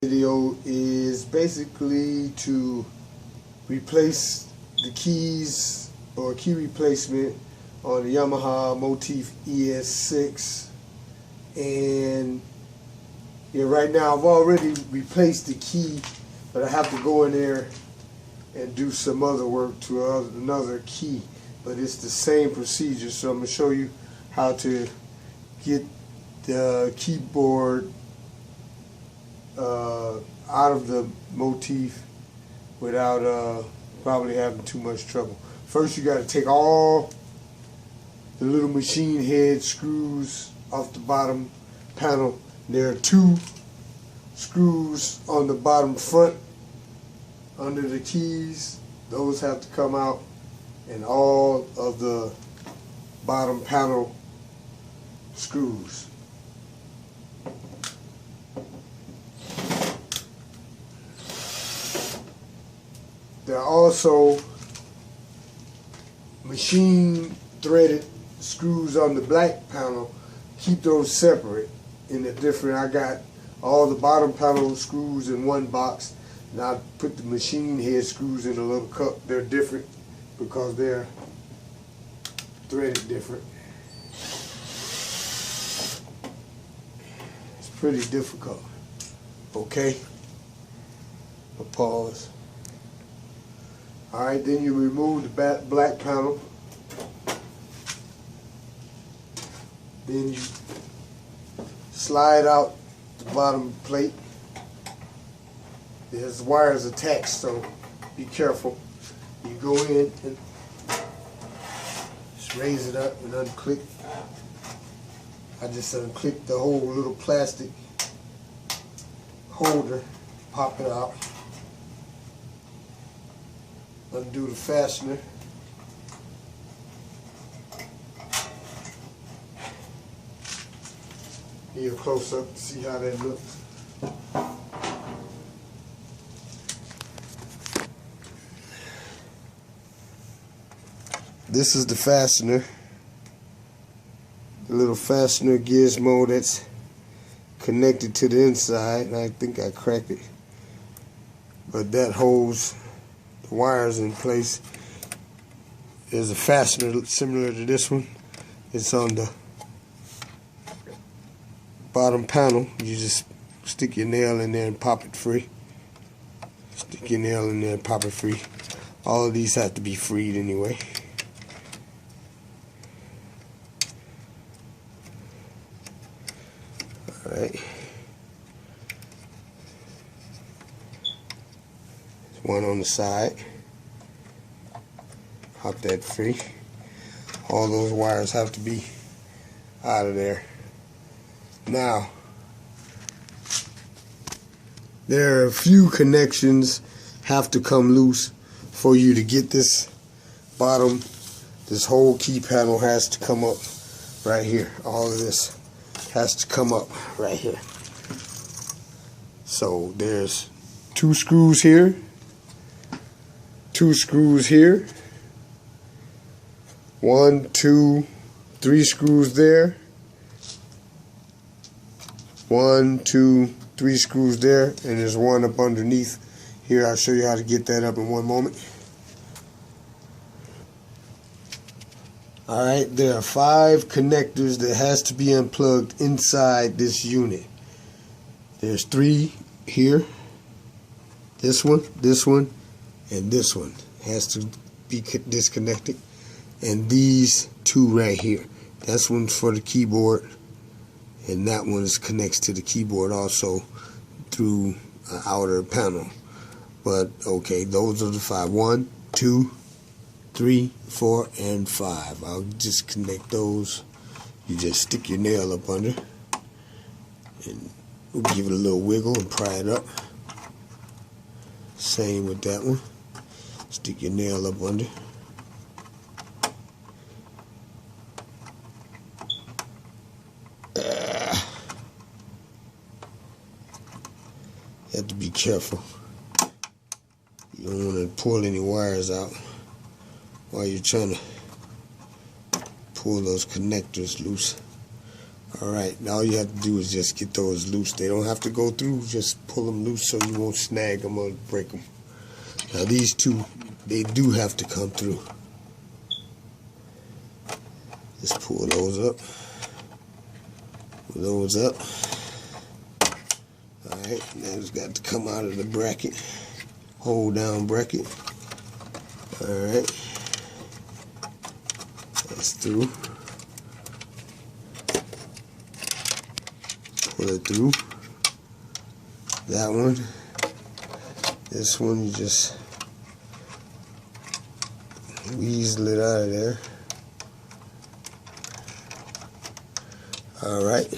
Video is basically to replace the keys or key replacement on the Yamaha motif es6. And yeah, right now I've already replaced the key, but I have to go in there and do some other work to another key, but it's the same procedure. So I'm going to show you how to get the keyboard out of the motif without probably having too much trouble. First, you got to take all the little machine head screws off the bottom panel. There are 2 screws on the bottom front under the keys. Those have to come out, and all of the bottom panel screws. There are also machine threaded screws on the black panel. Keep those separate in a different. I got all the bottom panel screws in one box, and I put the machine head screws in a little cup. They're different because they're threaded different. It's pretty difficult. Okay, I'll pause. Alright, then you remove the black panel. Then you slide out the bottom plate. There's wires attached, so be careful. You go in and just raise it up and unclick. I just unclick the whole little plastic holder, pop it out. Undo the fastener. Here, close up to see how that looks. This is the fastener. The little fastener gizmo that's connected to the inside. I think I cracked it, but that holds wires in place. There's a fastener similar to this one. It's on the bottom panel. You just stick your nail in there and pop it free. Stick your nail in there and pop it free. All of these have to be freed anyway. Alright. One on the side. Pop that free. All those wires have to be out of there. Now, there are a few connections have to come loose for you to get this bottom. This whole key panel has to come up right here. All of this has to come up right here. So there's 2 screws here. 2 screws here, 1, 2, 3 screws there, 1, 2, 3 screws there, and there's one up underneath here. I'll show you how to get that up in one moment. Alright, there are 5 connectors that has to be unplugged inside this unit. There's 3 here, this one, and this one has to be disconnected, and these 2 right here. That's one for the keyboard, and that one connects to the keyboard also through an outer panel. But okay, those are the 5. 1, 2, 3, 4, and 5. I'll just connect those. You just stick your nail up under, and we'll give it a little wiggle and pry it up. Same with that one. Stick your nail up under. You have to be careful. You don't want to pull any wires out while you're trying to pull those connectors loose. Alright, now all you have to do is just get those loose. They don't have to go through, just pull them loose so you won't snag them or break them. Now these two, they do have to come through. Just pull those up. Pull those up. Alright, now it's got to come out of the bracket. Hold down bracket. Alright. That's through. Pull it through. That one. This one you just weasel it out of there. Alright.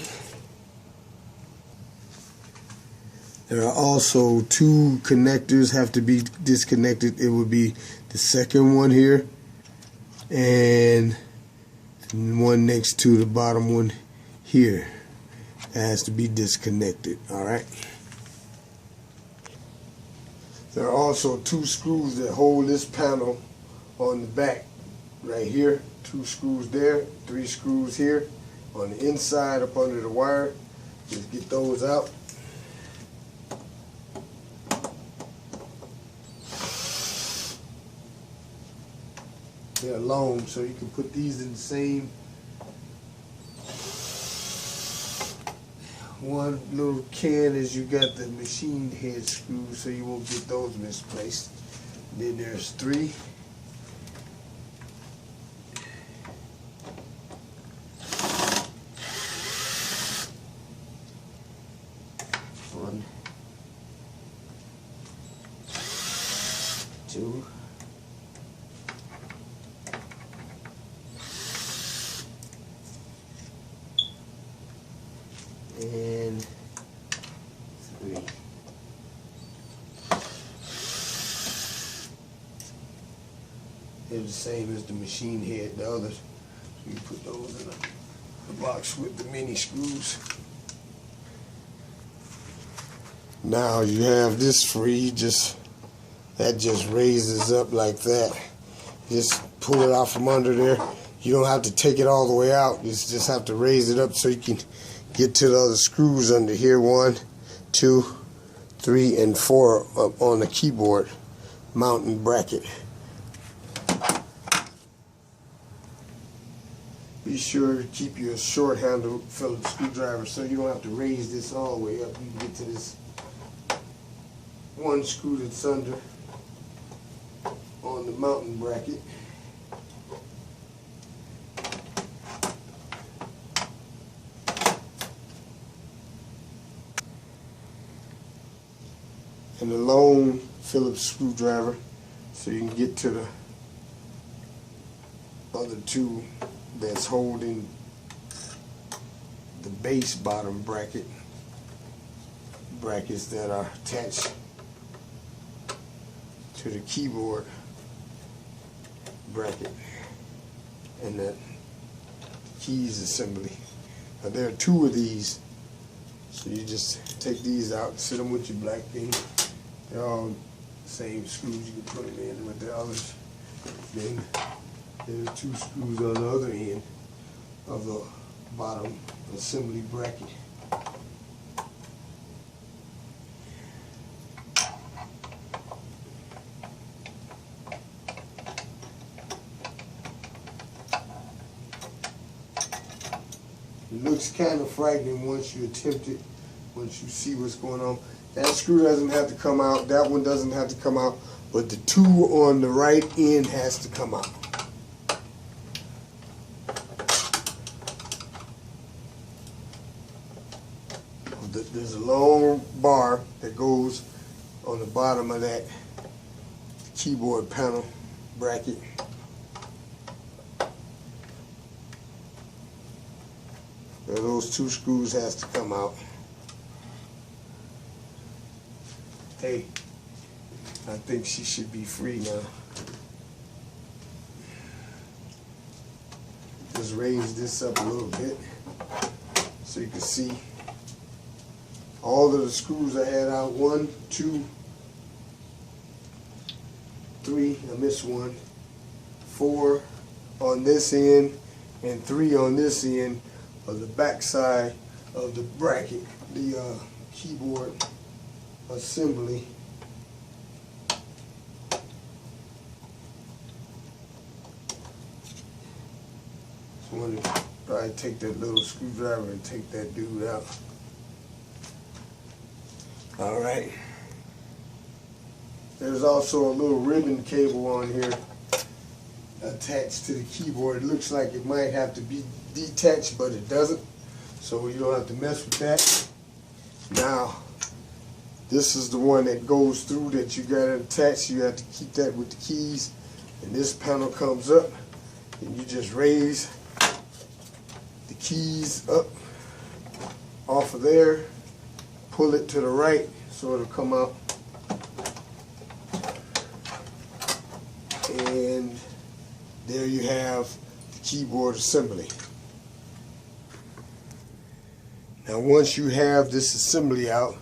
There are also two connectors have to be disconnected. It would be the second one here and one next to the bottom one here. It has to be disconnected. Alright. There are also two screws that hold this panel on the back. Right here. 2 screws there. 3 screws here. On the inside up under the wire. Just get those out. They're long, so you can put these in the same one little can as you got the machine head screws, so you won't get those misplaced. Then there's 3. One, 2, and 3. They're the same as the machine head, the others. So you put those in the box with the mini screws. Now you have this free, that just raises up like that. Just pull it out from under there. You don't have to take it all the way out. You just have to raise it up so you can get to the other screws under here. 1, 2, 3, and 4 up on the keyboard mounting bracket. Be sure to keep your short handle Phillips screwdriver so you don't have to raise this all the way up. You can get to this one screw that's under on the mounting bracket. And a long Phillips screwdriver so you can get to the other 2 that's holding the base bottom brackets that are attached to the keyboard bracket and that keys assembly. Now there are 2 of these, so you just take these out and sit them with your black thing. They're all the same screws. You can put them in with the others. Then there's 2 screws on the other end of the bottom assembly bracket. It looks kind of frightening once you attempt it, once you see what's going on. That screw doesn't have to come out, that one doesn't have to come out, but the 2 on the right end has to come out. There's a long bar that goes on the bottom of that keyboard panel bracket. Now those 2 screws has to come out. Hey, I think she should be free now. Just raise this up a little bit so you can see all of the screws I had out. 1, 2, 3, I missed 1, 4 on this end and 3 on this end of the back side of the bracket, the keyboard assembly. So I'm going to probably take that little screwdriver and take that dude out. Alright. There's also a little ribbon cable on here attached to the keyboard. It looks like it might have to be detached, but it doesn't. So you don't have to mess with that. Now, this is the one that goes through that you got to attach. You have to keep that with the keys. And this panel comes up, and you just raise the keys up off of there, pull it to the right so it'll come out. And there you have the keyboard assembly. Now once you have this assembly out,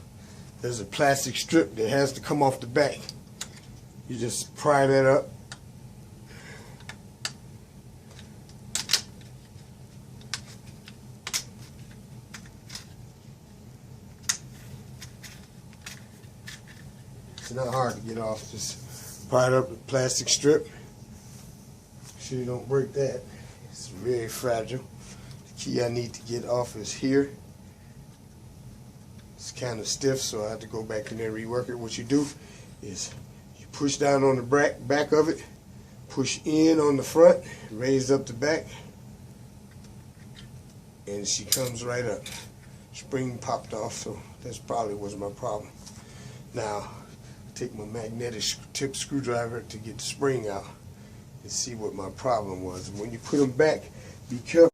there's a plastic strip that has to come off the back. You just pry that up. It's not hard to get off. Just pry it up with a plastic strip. Make sure you don't break that. It's very fragile. The key I need to get off is here. It's kind of stiff, so I have to go back in there and rework it. What you do is you push down on the back of it, push in on the front, raise up the back, and she comes right up. Spring popped off, so that's probably was my problem. Now, take my magnetic tip screwdriver to get the spring out and see what my problem was. When you put them back, be careful.